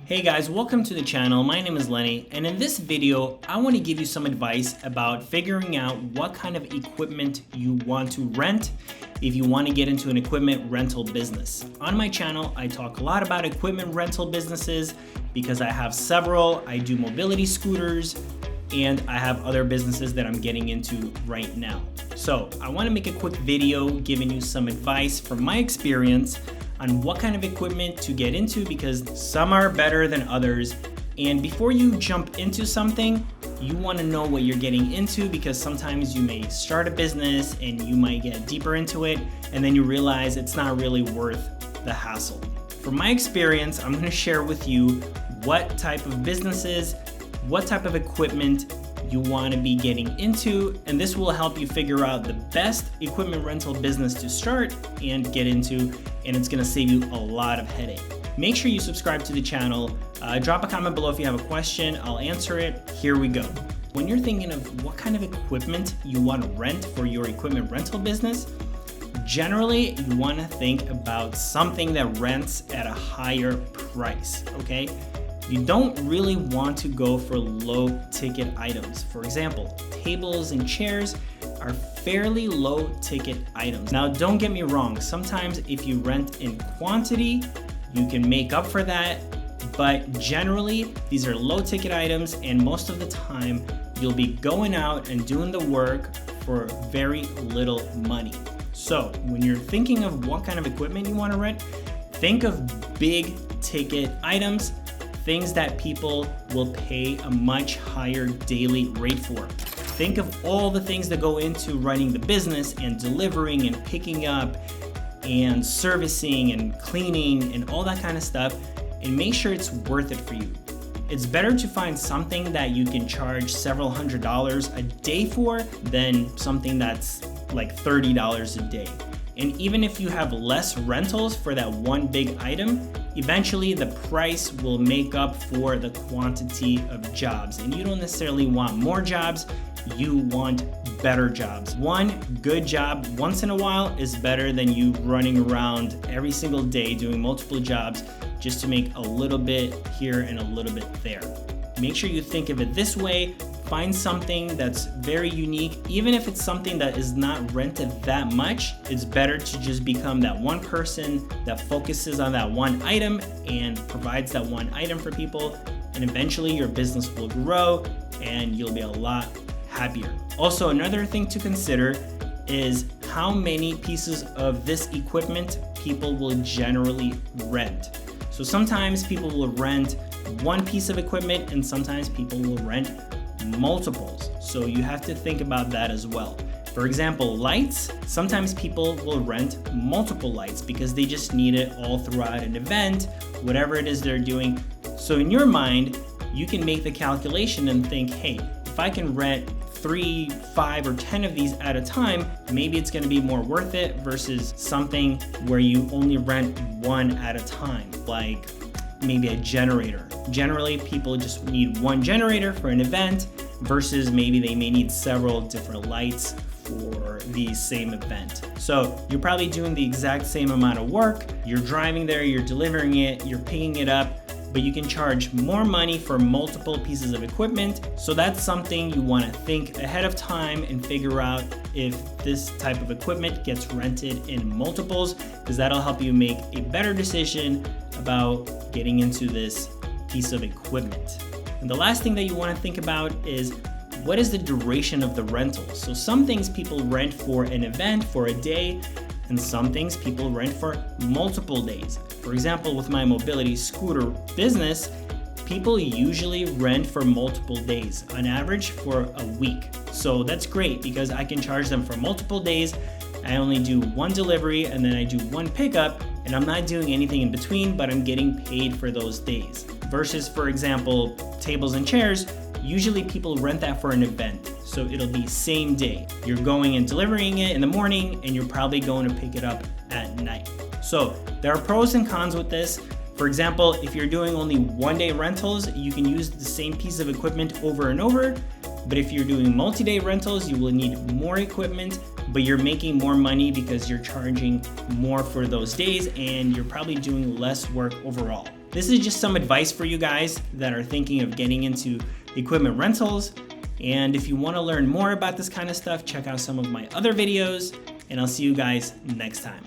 Hey guys, welcome to the channel. My name is Lenny, and in this video, I want to give you some advice about figuring out what kind of equipment you want to rent if you want to get into an equipment rental business. On my channel, I talk a lot about equipment rental businesses because I have several. I do mobility scooters, and I have other businesses that I'm getting into right now. So I want to make a quick video giving you some advice from my experience on what kind of equipment to get into because some are better than others. And before you jump into something, you want to know what you're getting into because sometimes you may start a business and you might get deeper into it and then you realize it's not really worth the hassle. From my experience, I'm going to share with you what type of businesses, what type of equipment you want to be getting into, and this will help you figure out the best equipment rental business to start and get into, and it's going to save you a lot of headache. Make sure you subscribe to the channel. Drop a comment below if you have a question. I'll answer it. Here we go. When you're thinking of what kind of equipment you want to rent for your equipment rental business, generally you want to think about something that rents at a higher price, okay? You don't really want to go for low ticket items. For example, tables and chairs are fairly low ticket items. Now, don't get me wrong. Sometimes if you rent in quantity, you can make up for that. But generally, these are low ticket items, and most of the time, you'll be going out and doing the work for very little money. So when you're thinking of what kind of equipment you want to rent, think of big ticket items, things that people will pay a much higher daily rate for. Think of all the things that go into running the business and delivering and picking up and servicing and cleaning and all that kind of stuff, and make sure it's worth it for you. It's better to find something that you can charge several $100s a day for than something that's like $30 a day. And even if you have less rentals for that one big item, eventually the price will make up for the quantity of jobs. And you don't necessarily want more jobs, you want better jobs. One good job once in a while is better than you running around every single day doing multiple jobs just to make a little bit here and a little bit there. Make sure you think of it this way. Find something that's very unique. Even if it's something that is not rented that much, it's better to just become that one person that focuses on that one item and provides that one item for people. And eventually your business will grow and you'll be a lot happier. Also, another thing to consider is how many pieces of this equipment people will generally rent. So sometimes people will rent one piece of equipment and sometimes people will rent multiples. So you have to think about that as well. For example, lights, sometimes people will rent multiple lights because they just need it all throughout an event, whatever it is they're doing. So in your mind, you can make the calculation and think, hey, if I can rent 3, 5, or 10 of these at a time, maybe it's going to be more worth it versus something where you only rent one at a time, like maybe a generator. Generally, people just need one generator for an event versus maybe they may need several different lights for the same event. So you're probably doing the exact same amount of work. You're driving there, you're delivering it, you're picking it up, but you can charge more money for multiple pieces of equipment. So that's something you want to think ahead of time and figure out if this type of equipment gets rented in multiples, because that'll help you make a better decision about getting into this piece of equipment. And the last thing that you want to think about is what is the duration of the rental? So some things people rent for an event, for a day, and some things people rent for multiple days. For example, with my mobility scooter business, people usually rent for multiple days, on average for a week. So that's great because I can charge them for multiple days. I only do one delivery and then I do one pickup, and I'm not doing anything in between, but I'm getting paid for those days. Versus, for example, tables and chairs, usually people rent that for an event. So it'll be same day. You're going and delivering it in the morning and you're probably going to pick it up at night. So there are pros and cons with this. For example, if you're doing only one-day rentals, you can use the same piece of equipment over and over. But if you're doing multi-day rentals, you will need more equipment, but you're making more money because you're charging more for those days and you're probably doing less work overall. this is just some advice for you guys that are thinking of getting into equipment rentals. And if you want to learn more about this kind of stuff, check out some of my other videos, and I'll see you guys next time.